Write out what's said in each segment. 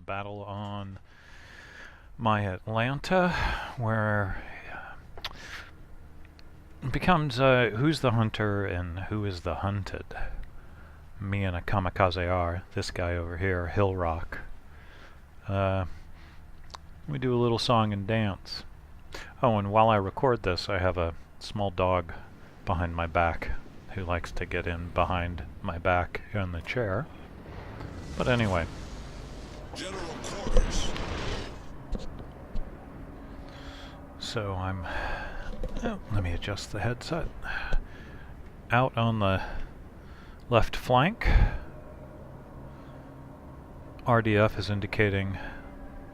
battle on my Atlanta, where it becomes who's the hunter and who is the hunted. Me and a KamikazeR, this guy over here, Hill Rock. We do a little song and dance. Oh, and while I record this, I have a small dog behind my back who likes to get in behind my back in the chair. But anyway. General quarters. So I'm... Oh, let me adjust the headset. Out on the left flank. RDF is indicating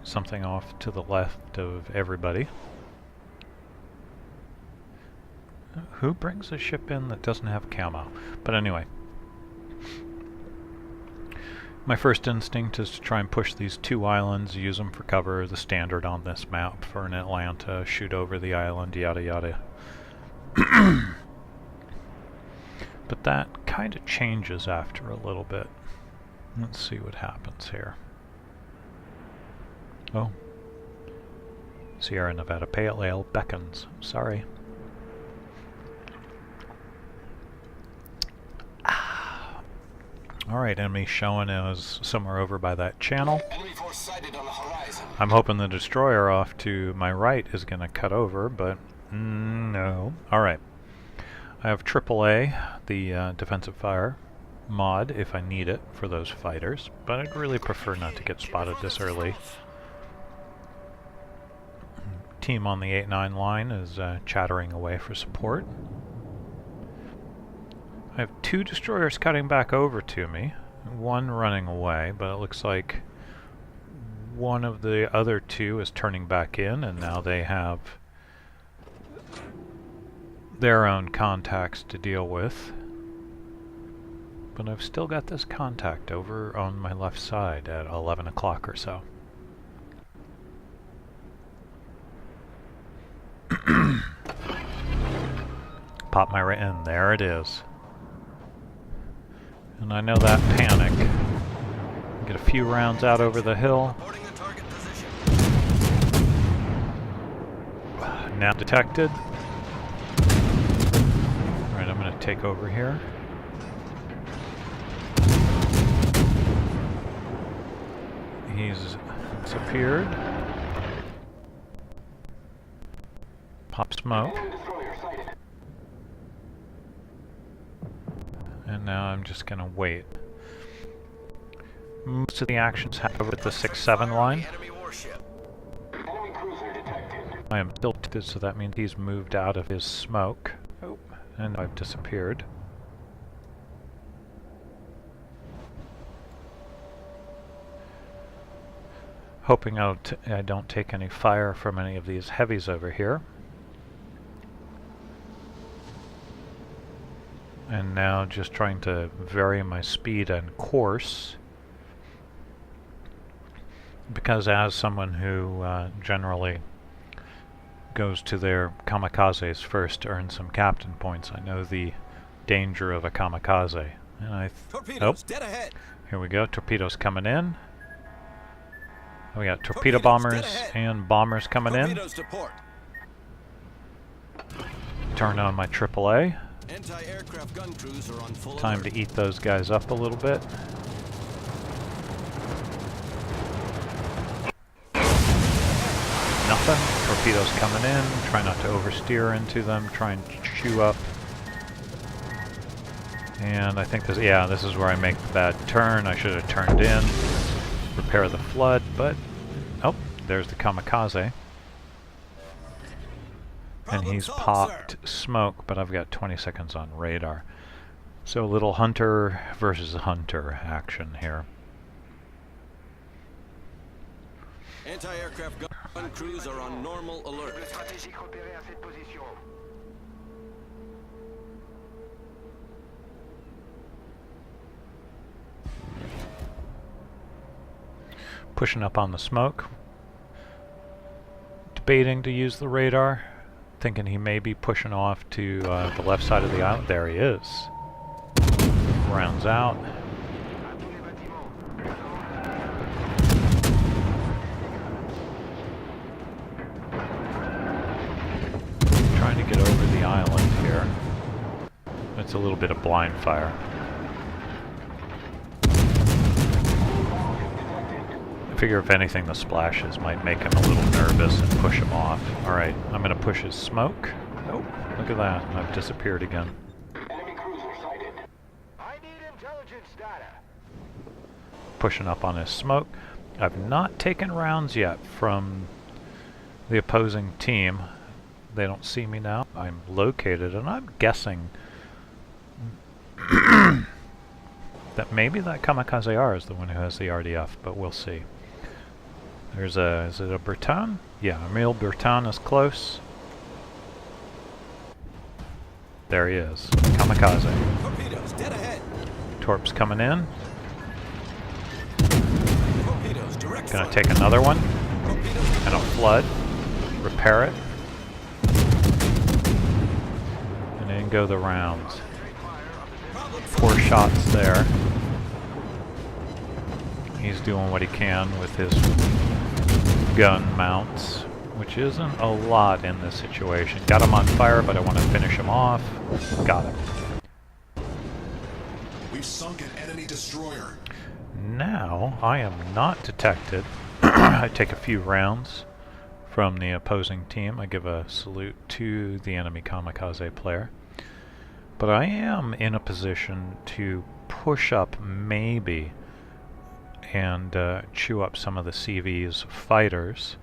something off to the left of everybody. Who brings a ship in that doesn't have camo? But anyway. My first instinct is to try and push these two islands, use them for cover, the standard on this map for an Atlanta, shoot over the island, yada yada. But that kind of changes after a little bit. Let's see what happens here. Oh. Sierra Nevada Pale Ale beckons. Sorry. Alright, enemy showing as somewhere over by that channel. Enemy force sighted on the horizon. I'm hoping the destroyer off to my right is going to cut over, but no. Alright. I have AAA, the defensive fire mod, if I need it for those fighters, but I'd really prefer not to get spotted this early. Team on the 8-9 line is chattering away for support. I have two destroyers cutting back over to me, one running away, but it looks like one of the other two is turning back in, and now they have their own contacts to deal with. But I've still got this contact over on my left side at 11 o'clock or so. Pop my right in, there it is. And I know that panic. Get a few rounds out over the hill. Now detected. Alright, I'm going to take over here. He's disappeared. Pop smoke. And now I'm just going to wait. Most of the actions happen with the 6-7 line. I am tilted, so that means he's moved out of his smoke. Oh, and I've disappeared. Hoping I don't take any fire from any of these heavies over here. And now just trying to vary my speed and course, because as someone who generally goes to their kamikazes first to earn some captain points, I know the danger of a kamikaze. And Torpedoes, dead ahead. Here we go, torpedoes coming in. We got torpedo bombers and bombers coming in. To port. Turn on my AAA. Anti-aircraft gun crews are on full Time alert. to eat those guys up a little bit. Nothing. Torpedoes coming in. Try not to oversteer into them. Try and chew up. And I think this, yeah, this is where I make the bad turn. I should have turned in. Repair the flood, but oh, there's the kamikaze. And he's popped smoke, but I've got 20 seconds on radar. So a little hunter versus hunter action here. Anti-aircraft gun crews are on normal alert. Pushing up on the smoke. Debating to use the radar. Thinking he may be pushing off to the left side of the island. There he is. Rounds out. trying to get over the island here. It's a little bit of blind fire. I figure if anything, the splashes might make him a little nervous and push him off. Alright, I'm going to push his smoke. Nope, look at that. I've disappeared again. Enemy cruiser sighted. I need intelligence data. Pushing up on his smoke. I've not taken rounds yet from the opposing team. They don't see me now. I'm located, and I'm guessing that maybe that KamikazeR is the one who has the RDF, but we'll see. There's a, is it a Breton? Yeah, Emile Breton is close. There he is. Kamikaze. Torpedoes, dead ahead. Torp's coming in. Torpedoes, direct Gonna front. take another one. Torpedoes, And a flood. Repair it. And in go the rounds. problem 4 shots there. He's doing what he can with his gun mounts, which isn't a lot in this situation. Got him on fire, but I want to finish him off. Got him. We've sunk an enemy destroyer. Now, I am not detected. I take a few rounds from the opposing team. I give a salute to the enemy kamikaze player. But I am in a position to push up maybe and chew up some of the CV's fighters,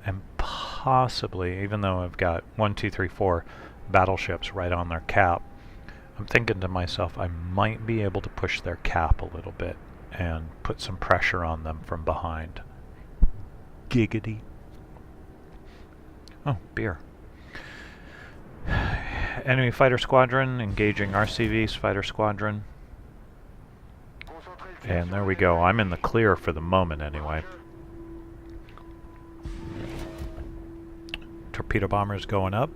and possibly, even though I've got 1, 2, 3, 4 battleships right on their cap, I'm thinking to myself I might be able to push their cap a little bit and put some pressure on them from behind. Giggity. Oh, beer. Enemy fighter squadron engaging RCV's fighter squadron. And there we go. I'm in the clear for the moment anyway. Torpedo bombers going up.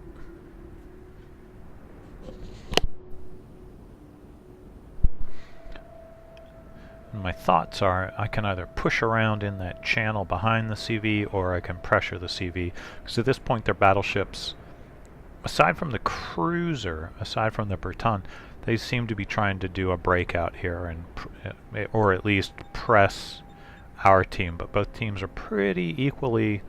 And my thoughts are I can either push around in that channel behind the CV or I can pressure the CV. Because at this point their battleships, aside from the cruiser, aside from the Breton, they seem to be trying to do a breakout here and or at least press our team, but both teams are pretty equally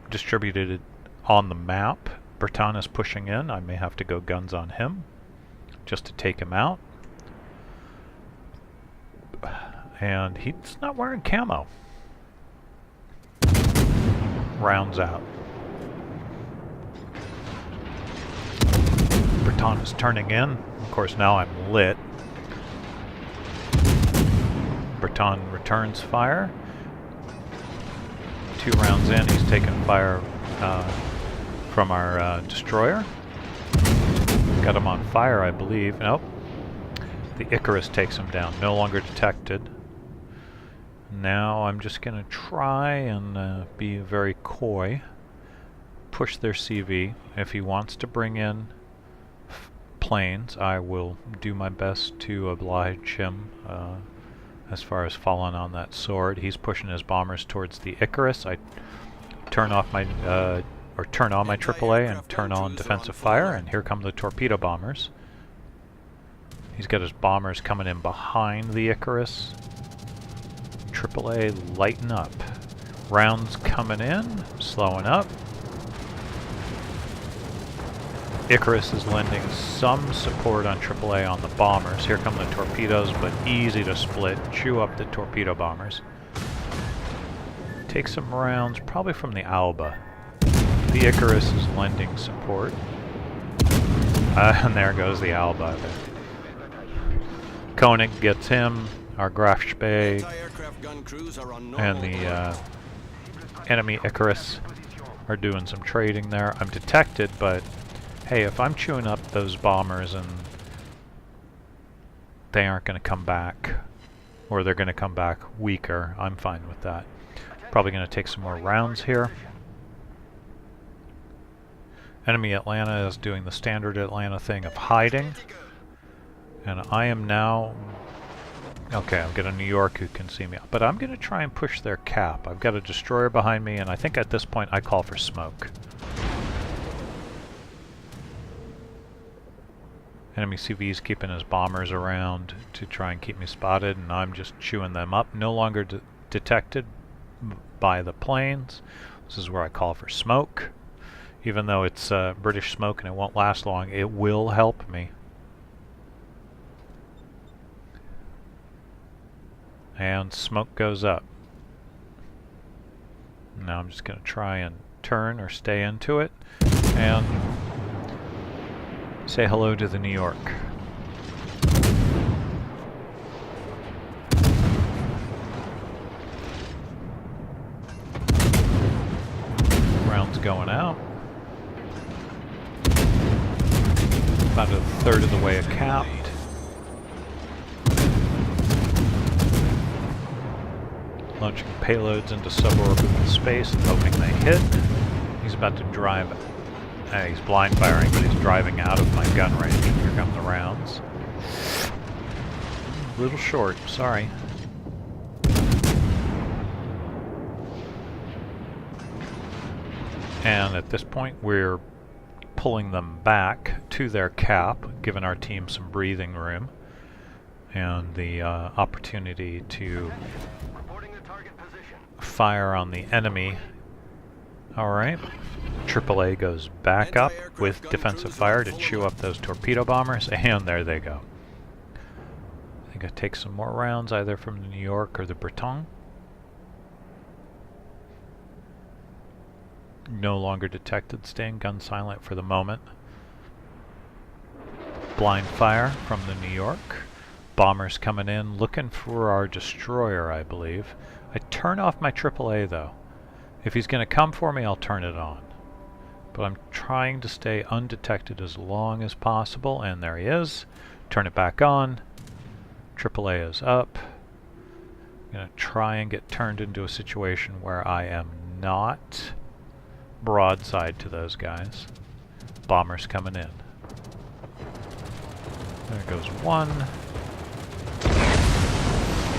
distributed on the map. Breton is pushing in. I may have to go guns on him just to take him out. And he's not wearing camo. Rounds out. Breton is turning in. Of course, now I'm lit. Breton returns fire. 2 rounds in, he's taken fire from our destroyer. Got him on fire, I believe. Nope. The Icarus takes him down. No longer detected. Now I'm just going to try and be very coy. Push their CV. If he wants to bring in planes, I will do my best to oblige him as far as falling on that sword. He's pushing his bombers towards the Icarus. I turn off my or turn on my AAA and turn on defensive fire, and here come the torpedo bombers. He's got his bombers coming in behind the Icarus. AAA lighten up. Rounds coming in, slowing up. Icarus is lending some support on AAA on the bombers. Here come the torpedoes, but easy to split. Chew up the torpedo bombers. Take some rounds, probably from the Alba. The Icarus is lending support. And there goes the Alba. Koenig gets him. Our Graf Spee Anti-aircraft gun crews are on normal and the enemy Icarus are doing some trading there. I'm detected, but hey, if I'm chewing up those bombers and they aren't going to come back, or they're going to come back weaker, I'm fine with that. Probably going to take some more rounds here. Enemy Atlanta is doing the standard Atlanta thing of hiding. And I am now... Okay, I've got a New York who can see me. But I'm going to try and push their cap. I've got a destroyer behind me, and I think at this point I call for smoke. Enemy CV's keeping his bombers around to try and keep me spotted, and I'm just chewing them up. No longer detected by the planes. This is where I call for smoke. Even though it's British smoke and it won't last long, it will help me. And smoke goes up. Now I'm just going to try and turn or stay into it and say hello to the New York. Rounds going out. About a third of the way capped. Launching payloads into suborbital space and hoping they hit. He's about to drive. He's blind firing, but he's driving out of my gun range. Here come the rounds. A little short, sorry. And at this point, we're pulling them back to their cap, giving our team some breathing room and the opportunity to fire on the enemy. Alright, AAA goes back up with defensive fire to chew up those torpedo bombers, and there they go. I think I take some more rounds either from the New York or the Breton. No longer detected, staying gun silent for the moment. Blind fire from the New York. Bombers coming in, looking for our destroyer, I believe. I turn off my AAA though. If he's going to come for me, I'll turn it on. But I'm trying to stay undetected as long as possible, and there he is. Turn it back on. AAA is up. I'm going to try and get turned into a situation where I am not broadside to those guys. Bombers coming in. There goes one.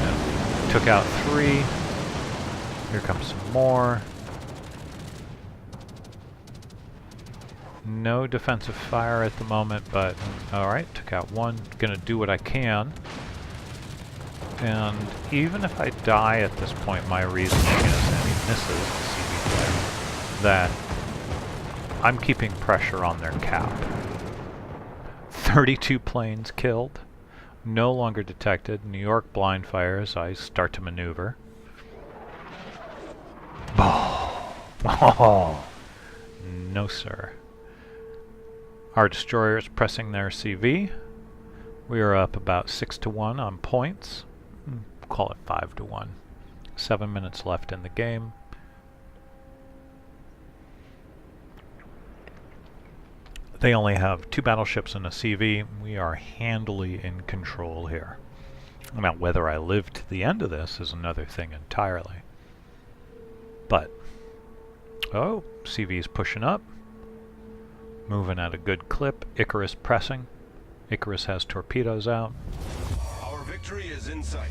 And took out 3. Here comes some more. No defensive fire at the moment, but alright, took out 1. Gonna do what I can. And even if I die at this point, my reasoning is, and he misses the CV player, that I'm keeping pressure on their cap. 32 planes killed. No longer detected. New York blind fires. I start to maneuver. Oh, no sir. Our destroyer is pressing their CV. We are up about 6-1 on points. Call it 5-1. 7 minutes left in the game. They only have 2 battleships and a CV. We are handily in control here. Now, whether I live to the end of this is another thing entirely. But, oh, CV is pushing up. Moving at a good clip. Icarus pressing. Icarus has torpedoes out. Our victory is in sight.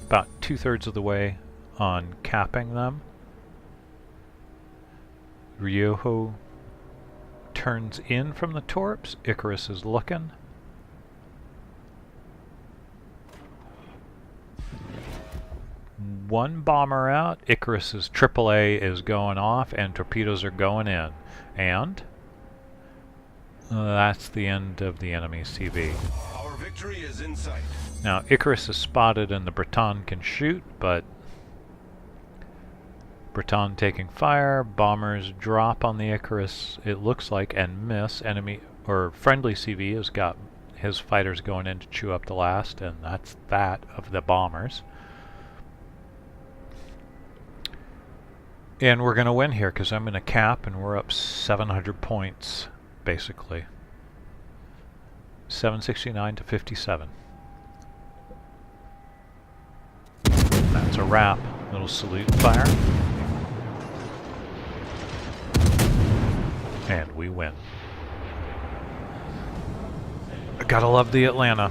About 2/3 of the way on capping them. Ryoho turns in from the torps. Icarus is looking. One bomber out. Icarus's AAA is going off and torpedoes are going in. And that's the end of the enemy CV. Our victory is in sight. Now Icarus is spotted and the Breton can shoot, but Breton taking fire, bombers drop on the Icarus, it looks like, and miss. Enemy or friendly CV has got his fighters going in to chew up the last, and that's that of the bombers. And we're going to win here because I'm going to cap and we're up 700 points, basically. 769 to 57. That's a wrap. Little salute fire. And we win. I gotta love the Atlanta.